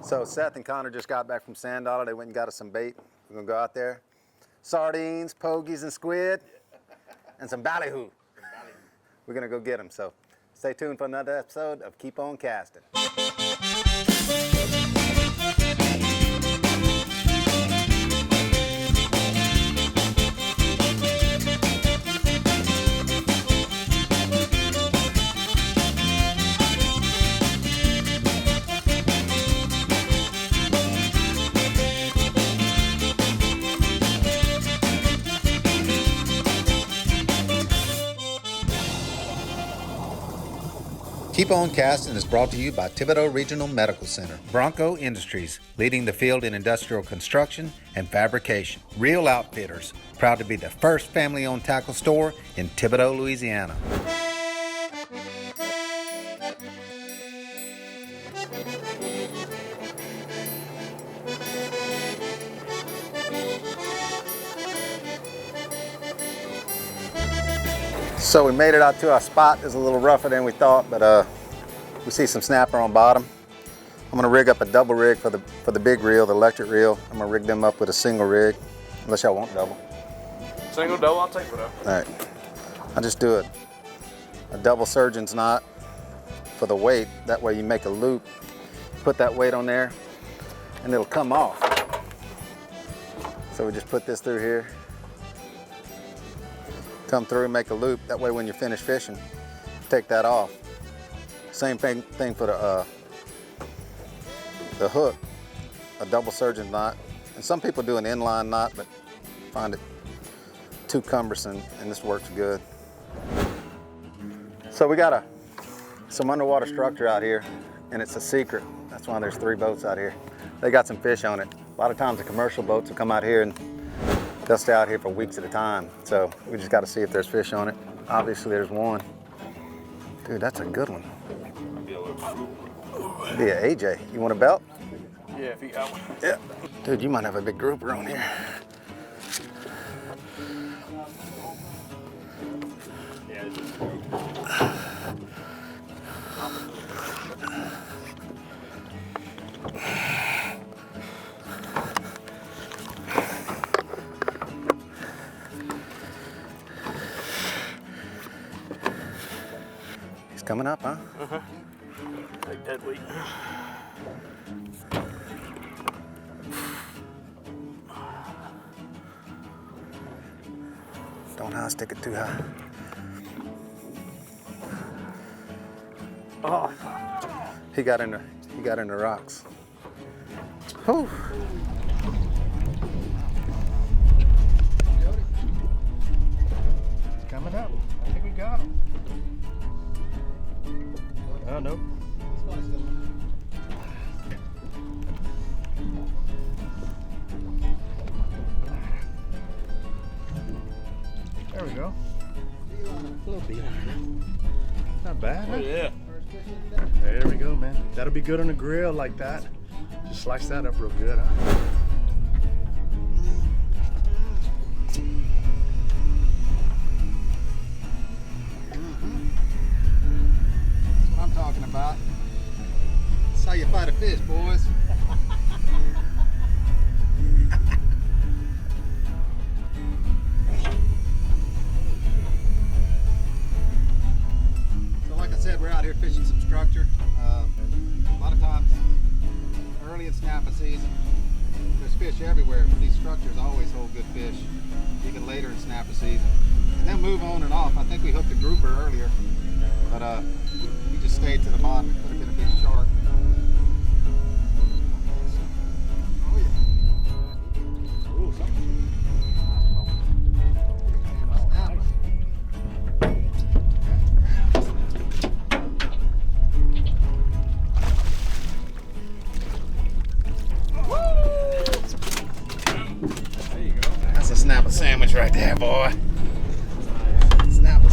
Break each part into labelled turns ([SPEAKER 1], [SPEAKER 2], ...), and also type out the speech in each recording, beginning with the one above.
[SPEAKER 1] So Seth and Connor just got back from Sand Dollar. They went and got us some bait. We're gonna go out there. Sardines, pogies, and squid, and some ballyhoo. We're gonna go get them. So stay tuned for another episode of Keep On Casting. Keep On Casting is brought to you by Thibodaux Regional Medical Center. Bronco Industries, leading the field in industrial construction and fabrication. Real Outfitters, proud to be the first family-owned tackle store in Thibodaux, Louisiana. So we made it out to our spot. It's a little rougher than we thought, but we see some snapper on bottom. I'm gonna rig up a double rig for the big reel, the electric reel. I'm gonna rig them up with a single rig, unless y'all want double.
[SPEAKER 2] Single, double, I'll take whatever.
[SPEAKER 1] All right, I'll just do a double surgeon's knot for the weight. That way you make a loop, put that weight on there, and it'll come off. So we just put this through here. Come through and make a loop. That way when you're finished fishing, take that off. Same thing for the hook, a double surgeon knot. And some people do an inline knot, but find it too cumbersome, and this works good. So we got some underwater structure out here, and it's a secret. That's why there's 3 boats out here. They got some fish on it. A lot of times the commercial boats will come out here and they'll stay out here for weeks at a time. So we just got to see if there's fish on it. Obviously there's one. Dude, that's a good one. Be a AJ. You want a belt?
[SPEAKER 2] Yeah, if you got one.
[SPEAKER 1] Yeah. Dude, you might have a big grouper on here. He's coming up, huh?
[SPEAKER 2] Uh-huh. Big dead weight.
[SPEAKER 1] Don't high stick it too high.
[SPEAKER 2] Oh.
[SPEAKER 1] He got in the rocks. Whew.
[SPEAKER 2] Coming up. I think we got him. Oh, no. There we go. A little bit. Not bad, huh? Oh, yeah. There we go, man. That'll be good on the grill like that. Just slice that up real good, huh?
[SPEAKER 1] About. That's how you fight a fish, boys. So like I said, we're out here fishing some structure. A lot of times early in snapping season, there's fish everywhere, but these structures always hold good fish, even later in snapping season. And they'll move on and off. I think we hooked a grouper earlier, but we just stayed to the bottom. It could have been a big shark. Oh yeah. Ooh, something. There you go. That's a snapper sandwich right there, boy. Snapper.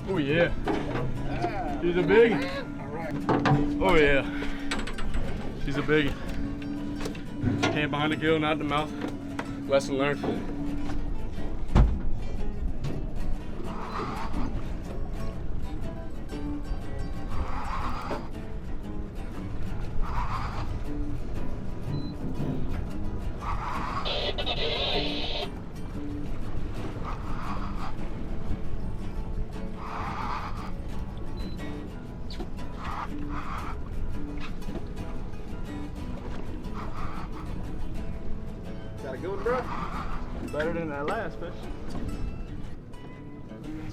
[SPEAKER 3] Oh yeah. She's a big. Oh yeah. She's a big. Hand behind the gill, not in the mouth. Lesson learned.
[SPEAKER 1] Got a good one, bro?
[SPEAKER 3] Better than that last fish.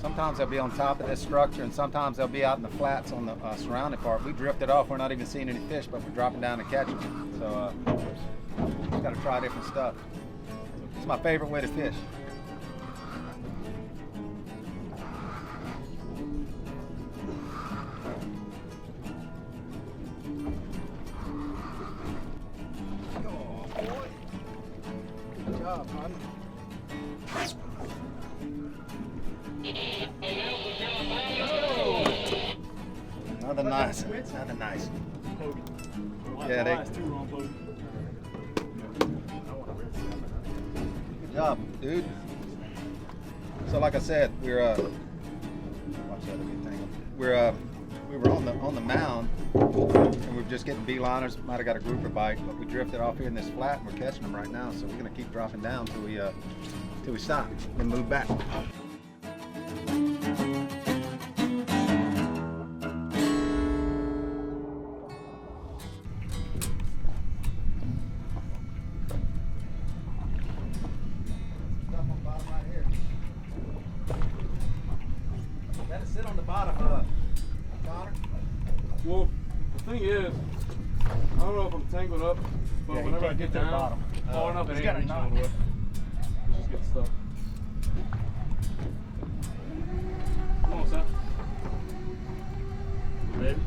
[SPEAKER 1] Sometimes they'll be on top of this structure, and sometimes they'll be out in the flats on the surrounding part. We drifted off. We're not even seeing any fish, but we're dropping down and catching them. So just got to try different stuff. It's my favorite way to fish. Oh, boy. Good job, buddy. Another nice one. Another nice one. Yeah, they. Good job, dude. So, like I said, we're watch that get tangled. We were on the mound, and we're just getting beeliners. Might have got a grouper bite, but we drifted off here in this flat, and we're catching them right now. So we're gonna keep dropping down till we stop, then move back. Let it sit on the bottom, Connor.
[SPEAKER 3] Well, the thing is, I don't know if I'm tangled up, but
[SPEAKER 2] Yeah,
[SPEAKER 3] whenever I
[SPEAKER 2] can't
[SPEAKER 3] get
[SPEAKER 2] get to the
[SPEAKER 3] down,
[SPEAKER 2] bottom.
[SPEAKER 3] far enough, it
[SPEAKER 2] He's
[SPEAKER 3] ain't
[SPEAKER 2] got a
[SPEAKER 3] reaching
[SPEAKER 2] knot.
[SPEAKER 3] all the way. Just get stuck. Come on, Seth. Baby.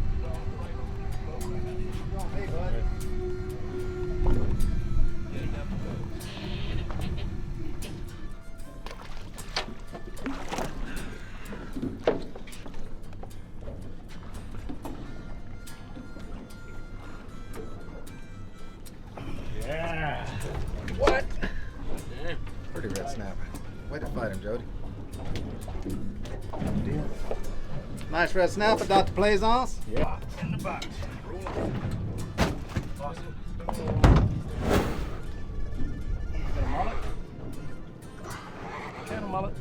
[SPEAKER 1] Come on, hey, bud.
[SPEAKER 2] Yeah.
[SPEAKER 1] What?
[SPEAKER 3] Damn.
[SPEAKER 1] Pretty red snapper. Way to fight him, Jody. Nice red snapper, Dr. Plaisance.
[SPEAKER 2] Yeah. In the box. Got a mullet? Got a mullet.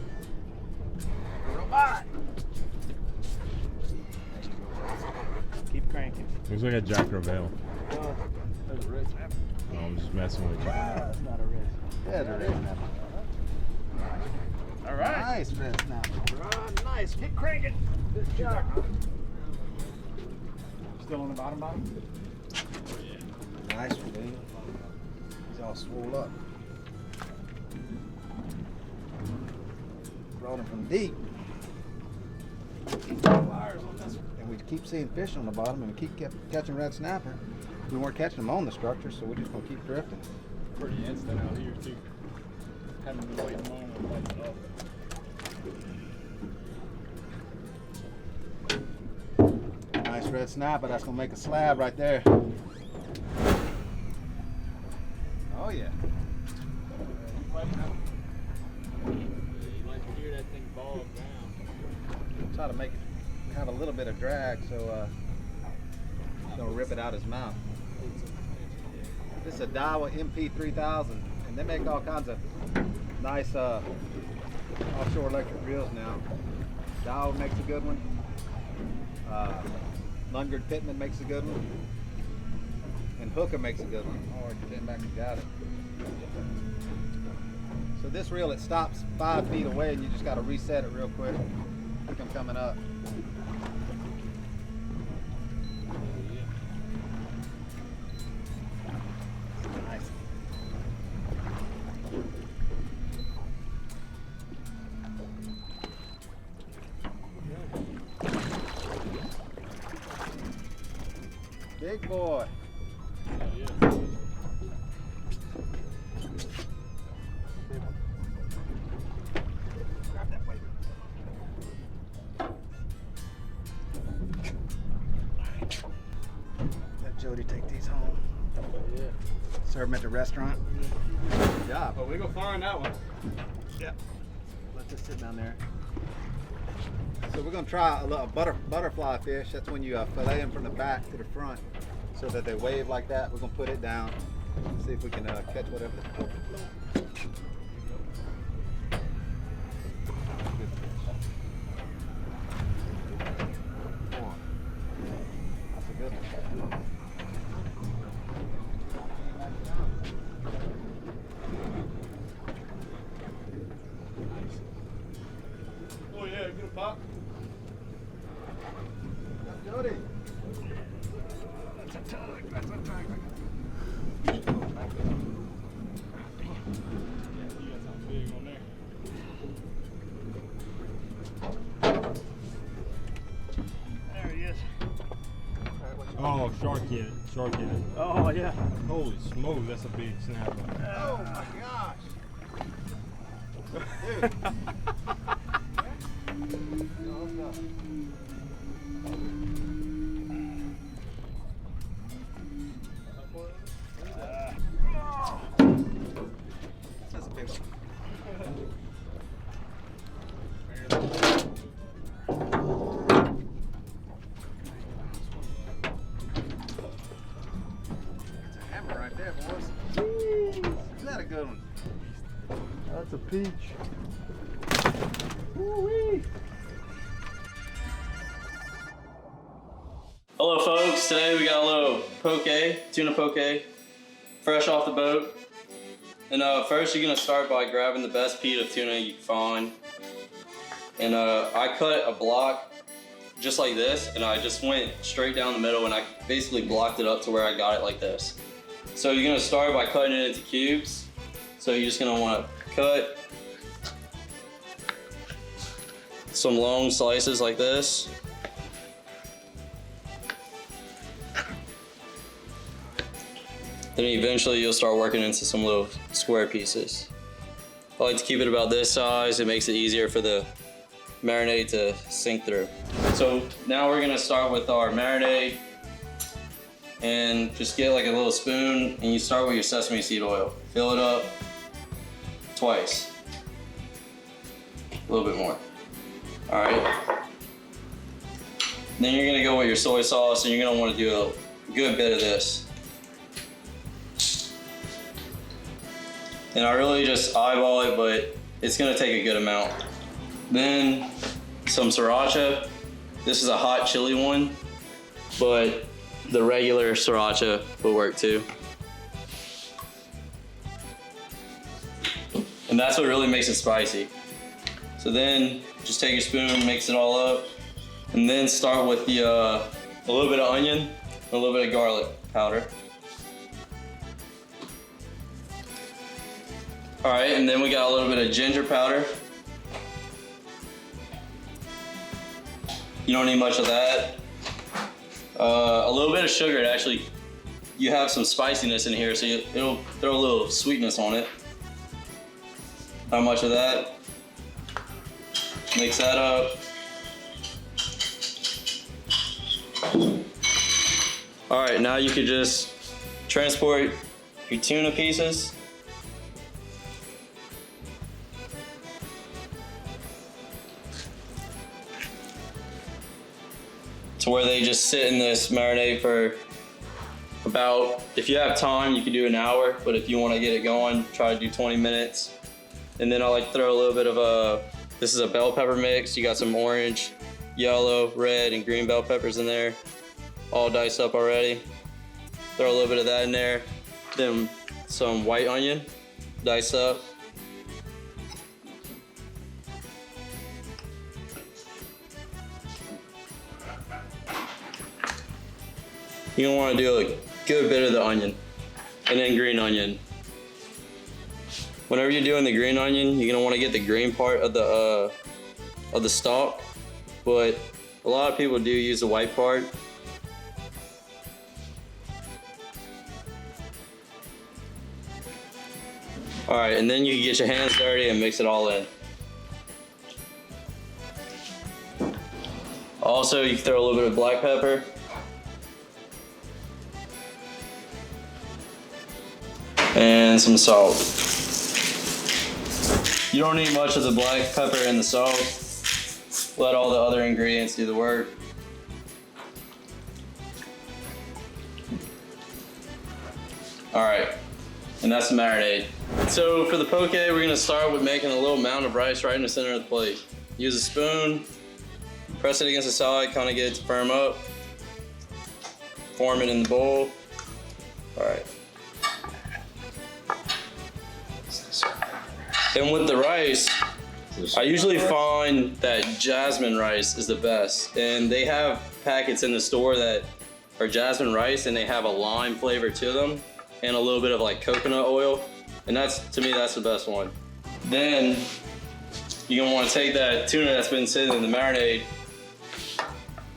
[SPEAKER 2] Robot. Keep cranking.
[SPEAKER 4] Looks like a Jack Ravel.
[SPEAKER 3] There's a red snapper.
[SPEAKER 4] No, I'm just messing with you.
[SPEAKER 2] That's not a red.
[SPEAKER 1] Yeah, the red snapper.
[SPEAKER 2] All right.
[SPEAKER 1] Nice red snapper.
[SPEAKER 2] Nice. Keep cranking. Good job. Still on the bottom?
[SPEAKER 1] Nice one, dude. He's all swole up. Brought him from deep. And we keep seeing fish on the bottom, and we kept catching red snapper. We weren't catching them on the structure, so we're just gonna keep drifting.
[SPEAKER 3] Pretty instant out here, too. Haven't been waiting long to light it up.
[SPEAKER 1] Nice red snapper. That's gonna make a slab right there. Oh yeah. Try to make it have a little bit of drag, so don't rip it out his mouth. This is a Daiwa MP3000, and they make all kinds of nice offshore electric reels now. Daiwa makes a good one. Lundgren Pittman makes a good one. And Hooker makes a good one. Oh, I came back and got it. So this reel, it stops 5 feet away, and you just got to reset it real quick. Keep them coming up. Nice. Big boy. serve them at the restaurant. Good job.
[SPEAKER 3] Oh, we go find that one.
[SPEAKER 1] Yeah. Let this sit down there. So we're gonna try a little butterfly fish. That's when you fillet them from the back to the front, so that they wave like that. We're gonna put it down. See if we can catch whatever. Good fish. Come on. That's a good one.
[SPEAKER 3] Oh yeah, get a pop.
[SPEAKER 1] That's Jody. That's a tug. That's a tug.
[SPEAKER 2] There he is.
[SPEAKER 4] Oh, shark in it. Shark in it.
[SPEAKER 2] Oh yeah.
[SPEAKER 4] Holy smokes, that's a big snapper.
[SPEAKER 1] Oh my gosh. Dude. That's a big one. That's a hammer right there, boys. Isn't that a good one?
[SPEAKER 2] That's a peach.
[SPEAKER 5] Hello folks, today we got a little poke, tuna poke, fresh off the boat. And first you're gonna start by grabbing the best piece of tuna you can find. And I cut a block just like this, and I just went straight down the middle, and I basically blocked it up to where I got it like this. So you're gonna start by cutting it into cubes. So you're just gonna wanna cut some long slices like this. Then eventually you'll start working into some little square pieces. I like to keep it about this size. It makes it easier for the marinade to sink through. So now we're gonna start with our marinade, and just get like a little spoon, and you start with your sesame seed oil. Fill it up twice. A little bit more. All right. Then you're gonna go with your soy sauce, and you're gonna wanna do a good bit of this. And I really just eyeball it, but it's gonna take a good amount. Then some sriracha. This is a hot chili one, but the regular sriracha will work too. And that's what really makes it spicy. So then just take your spoon, mix it all up, and then start with the a little bit of onion, and a little bit of garlic powder. All right, and then we got a little bit of ginger powder. You don't need much of that. A little bit of sugar. It actually, you have some spiciness in here, so it'll throw a little sweetness on it. Not much of that. Mix that up. All right, now you could just transport your tuna pieces. To where they just sit in this marinade for about, if you have time, you can do an hour, but if you want to get it going, try to do 20 minutes. And then I like to throw a little bit of this is a bell pepper mix. You got some orange, yellow, red, and green bell peppers in there, all diced up already. Throw a little bit of that in there. Then some white onion, diced up. You're gonna wanna do a good bit of the onion, and then green onion. Whenever you're doing the green onion, you're gonna wanna get the green part of the stalk, but a lot of people do use the white part. All right, and then you can get your hands dirty and mix it all in. Also, you can throw a little bit of black pepper. and some salt. You don't need much of the black pepper and the salt. Let all the other ingredients do the work. All right, and that's the marinade. So for the poke, we're gonna start with making a little mound of rice right in the center of the plate. Use a spoon, press it against the side, kind of get it to firm up. Form it in the bowl. All right. And with the rice, I usually find that jasmine rice is the best. And they have packets in the store that are jasmine rice and they have a lime flavor to them and a little bit of like coconut oil. And that's, to me, that's the best one. Then you're gonna wanna take that tuna that's been sitting in the marinade.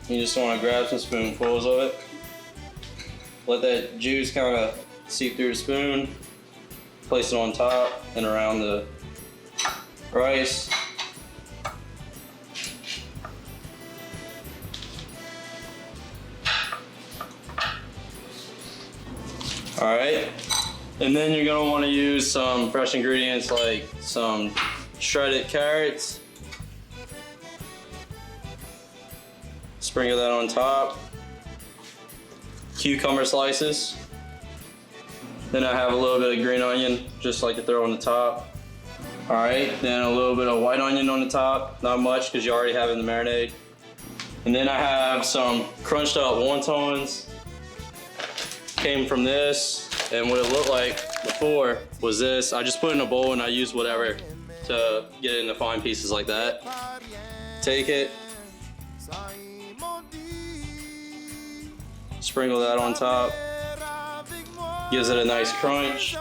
[SPEAKER 5] You just wanna grab some spoonfuls of it. Let that juice kind of seep through the spoon. Place it on top and around the rice. All right, and then you're gonna want to use some fresh ingredients like some shredded carrots. Sprinkle that on top. Cucumber slices. Then I have a little bit of green onion, just like to throw on the top. All right, then a little bit of white onion on the top, not much because you already have it in the marinade. And then I have some crunched up wontons. Came from this, and what it looked like before was this. I just put it in a bowl and I used whatever to get it into fine pieces like that. Take it, sprinkle that on top. Gives it a nice crunch.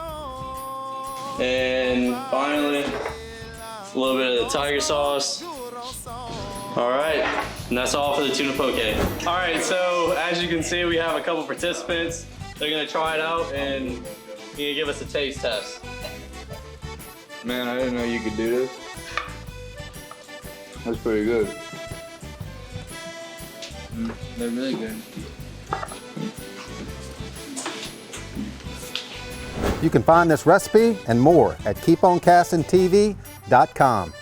[SPEAKER 5] And finally, a little bit of the tiger sauce. All right, and that's all for the tuna poke. All right, so as you can see, we have a couple participants. They're gonna try it out and you're gonna give us a taste test.
[SPEAKER 6] Man, I didn't know you could do this. That's pretty good. They're really good.
[SPEAKER 1] You can find this recipe and more at keeponcastingtv.com.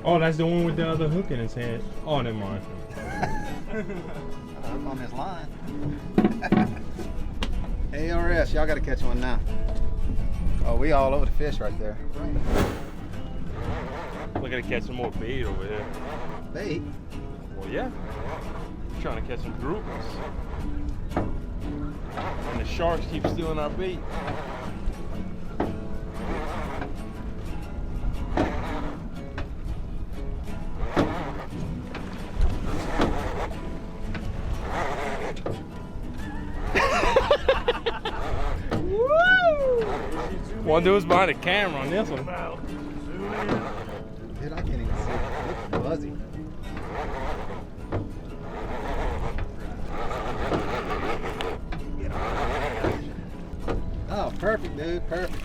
[SPEAKER 4] Oh, that's the one with the other hook in his head. Oh, never mind.
[SPEAKER 1] Hook on this line. ARS, y'all gotta catch one now. Oh, we all over the fish right there.
[SPEAKER 4] We're gonna catch some more bait over here.
[SPEAKER 1] Bait?
[SPEAKER 4] Well, yeah. We're trying to catch some groupers. And the sharks keep stealing our bait. One dude's behind the camera on this one.
[SPEAKER 1] Dude, I can't even see it. It's fuzzy. Oh, perfect, dude. Perfect.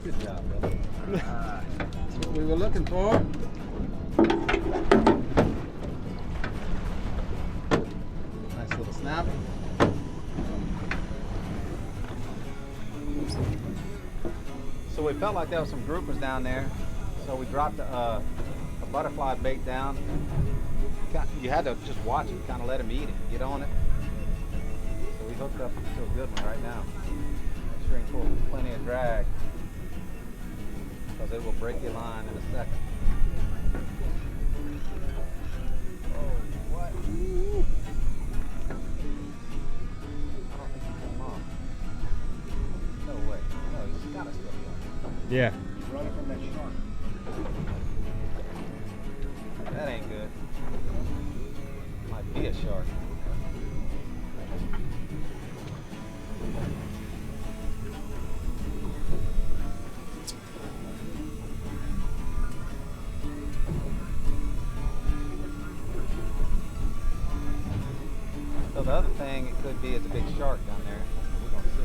[SPEAKER 1] Good job, brother. That's what we were looking for. Nice little snap. So we felt like there was some groupers down there, so we dropped a butterfly bait down. You had to just watch it, kind of let him eat it, get on it. So we hooked up to a good one right now. Make sure you pull plenty of drag, because it will break your line in a second. Oh, what? I don't think he came off. No way. No, he's got to still be on.
[SPEAKER 4] Yeah.
[SPEAKER 1] Running from that shark. That ain't good. Might be be a shark. So the other thing it could be is a big shark down there. We're gonna see.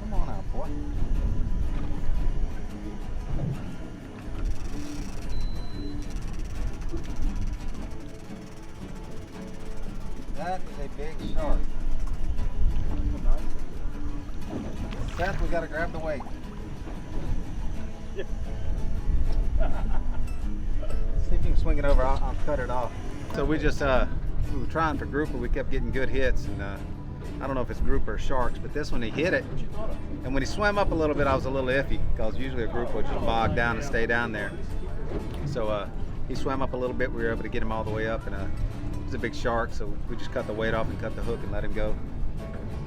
[SPEAKER 1] Come on out, boy. That is a big shark. Seth, we gotta grab the weight. See if you can swing it over. I'll cut it off. So we just we were trying for grouper. We kept getting good hits, and I don't know if it's grouper or sharks, but this one he hit it. And when he swam up a little bit, I was a little iffy because usually a grouper would just bog down and stay down there. So he swam up a little bit. We were able to get him all the way up, and it was a big shark. So we just cut the weight off and cut the hook and let him go.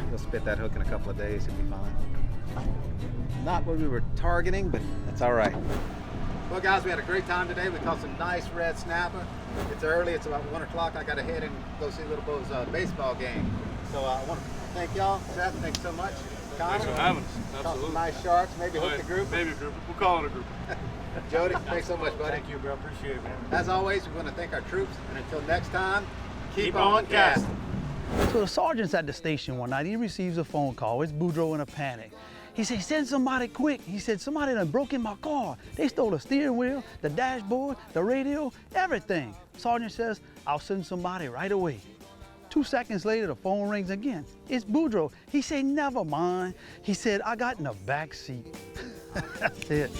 [SPEAKER 1] He'll spit that hook in a couple of days. He'll be fine. Not what we were targeting, but that's all right. Well, guys, we had a great time today. We caught some nice red snapper. It's early. It's about 1 o'clock. I got to head and go see Little Bo's baseball game. So I want to thank y'all. Seth, thanks so much. Connor,
[SPEAKER 3] Thanks for having us.
[SPEAKER 1] caught
[SPEAKER 3] Absolutely.
[SPEAKER 1] some nice sharks. Maybe hook the group.
[SPEAKER 3] Maybe a group. We'll call it a group.
[SPEAKER 1] Jody, thanks so much, buddy.
[SPEAKER 4] Thank you, bro. Appreciate it, man.
[SPEAKER 1] As always, we want to thank our troops. And until next time, keep on casting.
[SPEAKER 7] So the sergeant's at the station one night. He receives a phone call. It's Boudreaux in a panic. He said, send somebody quick. He said, somebody done broke in my car. They stole the steering wheel, the dashboard, the radio, everything. Sergeant says, I'll send somebody right away. 2 seconds later, the phone rings again. It's Boudreaux. He said, never mind. He said, I got in the back seat. That's it.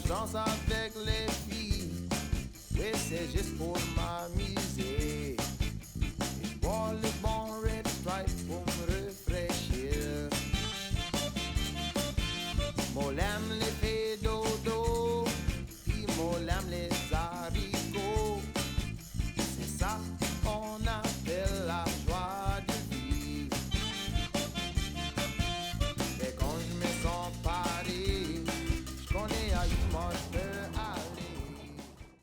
[SPEAKER 8] danse avec les filles. Oui, c'est juste pour m'amuser. Je bois le bon Red Stripe pour me rafraîchir. Mon lame